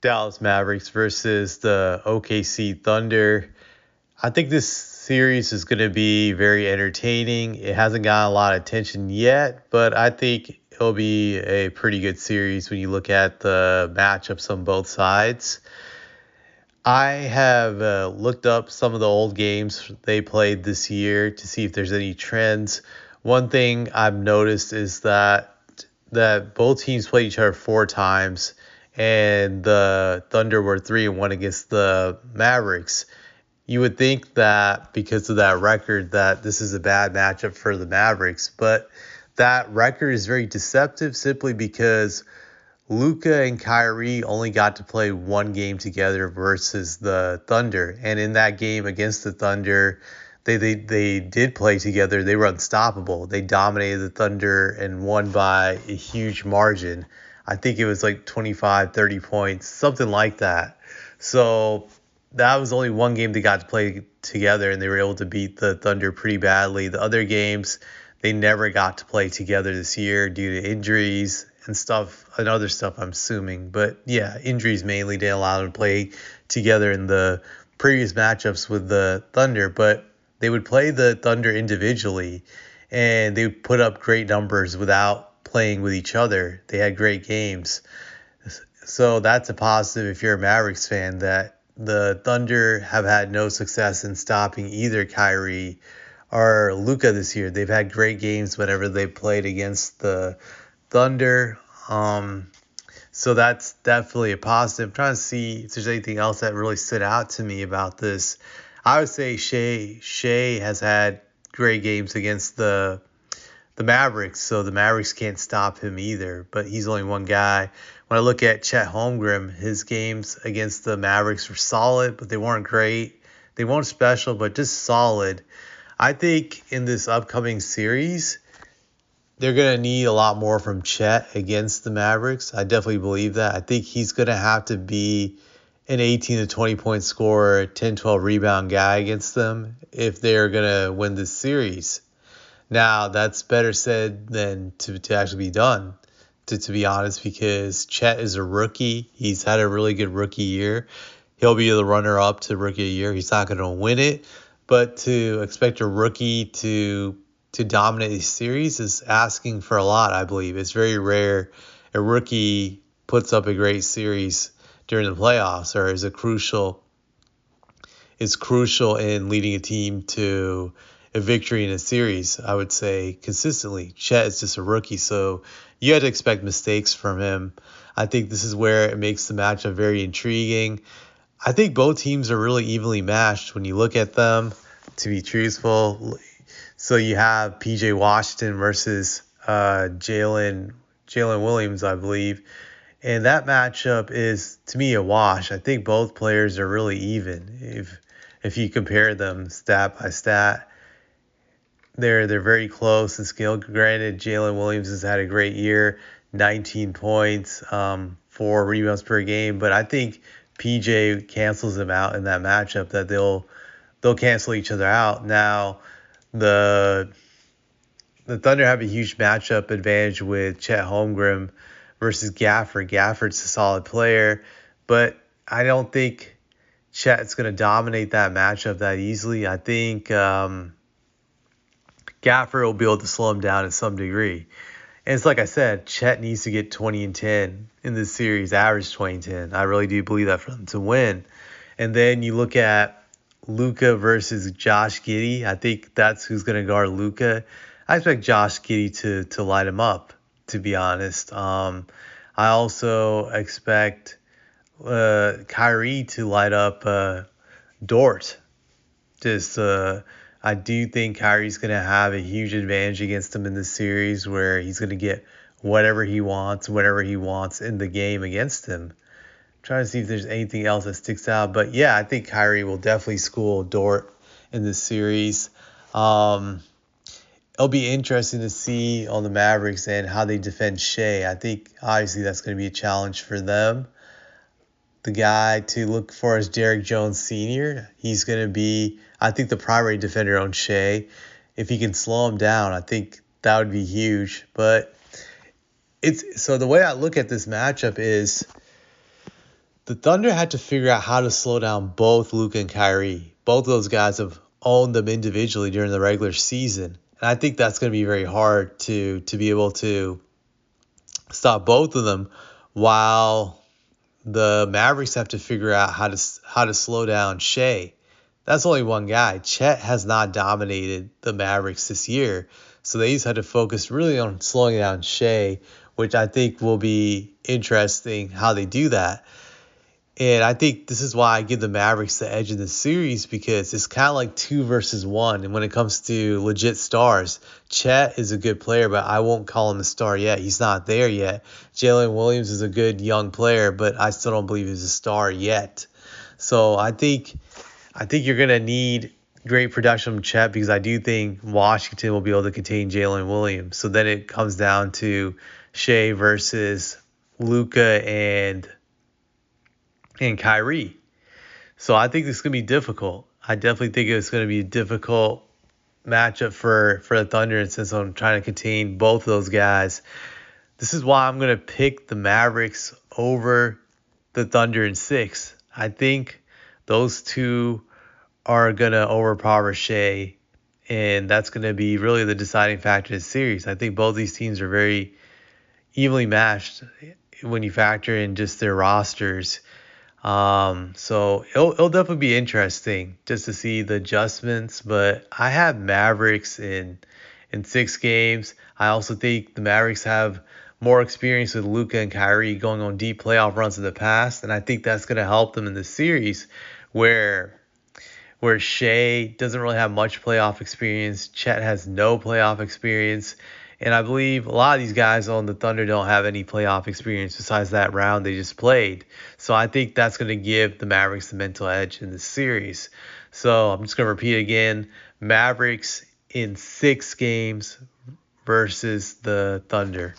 Dallas Mavericks versus the OKC Thunder. I think this series is going to be very entertaining. It hasn't gotten a lot of attention yet, but I think it'll be a pretty good series when you look at the matchups on both sides. I have looked up some of the old games they played this year to see if there's any trends. One thing I've noticed is that both teams played each other 4 times, and the Thunder were 3-1 against the Mavericks. You would think that because of that record that this is a bad matchup for the Mavericks, but that record is very deceptive simply because Luka and Kyrie only got to play one game together versus the Thunder. And in that game against the Thunder, they did play together. They were unstoppable. They dominated the Thunder and won by a huge margin. I think it was like 25, 30 points, something like that. So that was only one game they got to play together, and they were able to beat the Thunder pretty badly. The other games, they never got to play together this year due to injuries and stuff and other stuff, I'm assuming. But yeah, injuries mainly didn't allow them to play together in the previous matchups with the Thunder. But they would play the Thunder individually, and they would put up great numbers without playing with each other. They had great games. So that's a positive if you're a Mavericks fan, that the Thunder have had no success in stopping either Kyrie or Luka this year. They've had great games whenever they played against the Thunder. So that's definitely a positive. I'm trying to see if there's anything else that really stood out to me about this. I would say Shea has had great games against the Mavericks, so the Mavericks can't stop him either. But he's only one guy. When I look at Chet Holmgren, his games against the Mavericks were solid, but they weren't great. They weren't special, but just solid. I think in this upcoming series, they're going to need a lot more from Chet against the Mavericks. I definitely believe that. I think he's going to have to be an 18 to 20 point scorer, 10, 12 rebound guy against them if they're going to win this series. Now, that's better said than to actually be done, to be honest, because Chet is a rookie. He's had a really good rookie year. He'll be the runner-up to rookie of the year. He's not going to win it, but to expect a rookie to dominate a series is asking for a lot, I believe. It's very rare a rookie puts up a great series during the playoffs or is crucial in leading a team to a victory in a series, I would say, consistently. Chet is just a rookie, so you had to expect mistakes from him. I think this is where it makes the matchup very intriguing. I think both teams are really evenly matched when you look at them, to be truthful. So you have PJ Washington versus Jalen Williams, I believe. And that matchup is, to me, a wash. I think both players are really even. If you compare them stat by stat, they're very close in skill. Granted, Jalen Williams has had a great year, 19 points, 4 rebounds per game. But I think PJ cancels him out in that matchup. That they'll cancel each other out. Now, the Thunder have a huge matchup advantage with Chet Holmgren versus Gafford. Gafford's a solid player, but I don't think Chet's going to dominate that matchup that easily. I think Gafford will be able to slow him down to some degree. And it's like I said, Chet needs to get 20 and 10 in this series, average 20 and 10. I really do believe that for them to win. And then you look at Luka versus Josh Giddey. I think that's who's going to guard Luka. I expect Josh Giddey to light him up, to be honest. I also expect Kyrie to light up Dort. I do think Kyrie's going to have a huge advantage against him in this series where he's going to get whatever he wants, whenever he wants in the game against him. I'm trying to see if there's anything else that sticks out. But yeah, I think Kyrie will definitely school Dort in this series. It'll be interesting to see on the Mavericks and how they defend Shea. I think obviously that's going to be a challenge for them. The guy to look for is Derrick Jones Sr. He's going to be, I think, the primary defender on Shea. If he can slow him down, I think that would be huge. But so the way I look at this matchup is the Thunder had to figure out how to slow down both Luka and Kyrie. Both of those guys have owned them individually during the regular season. And I think that's going to be very hard to be able to stop both of them, while the Mavericks have to figure out how to slow down Shea. That's only one guy. Chet has not dominated the Mavericks this year, so they just had to focus really on slowing down Shea, which I think will be interesting how they do that. And I think this is why I give the Mavericks the edge in this series, because it's kind of like 2 versus 1. And when it comes to legit stars, Chet is a good player, but I won't call him a star yet. He's not there yet. Jalen Williams is a good young player, but I still don't believe he's a star yet. So I think you're going to need great production from Chet, because I do think Washington will be able to contain Jalen Williams. So then it comes down to Shea versus Luka and Kyrie. So I think this is going to be difficult. I definitely think it's going to be a difficult matchup for the Thunder. And since I'm trying to contain both of those guys, this is why I'm going to pick the Mavericks over the Thunder in 6. I think those two are going to overpower Shea, and that's going to be really the deciding factor in the series. I think both these teams are very evenly matched when you factor in just their rosters. So it'll definitely be interesting just to see the adjustments. But I have Mavericks in 6 games. I also think the Mavericks have more experience with Luka and Kyrie going on deep playoff runs in the past, and I think that's going to help them in the series where Shea doesn't really have much playoff experience. Chet has no playoff experience. And I believe a lot of these guys on the Thunder don't have any playoff experience besides that round they just played. So I think that's going to give the Mavericks the mental edge in this series. So I'm just going to repeat again. Mavericks in 6 games versus the Thunder.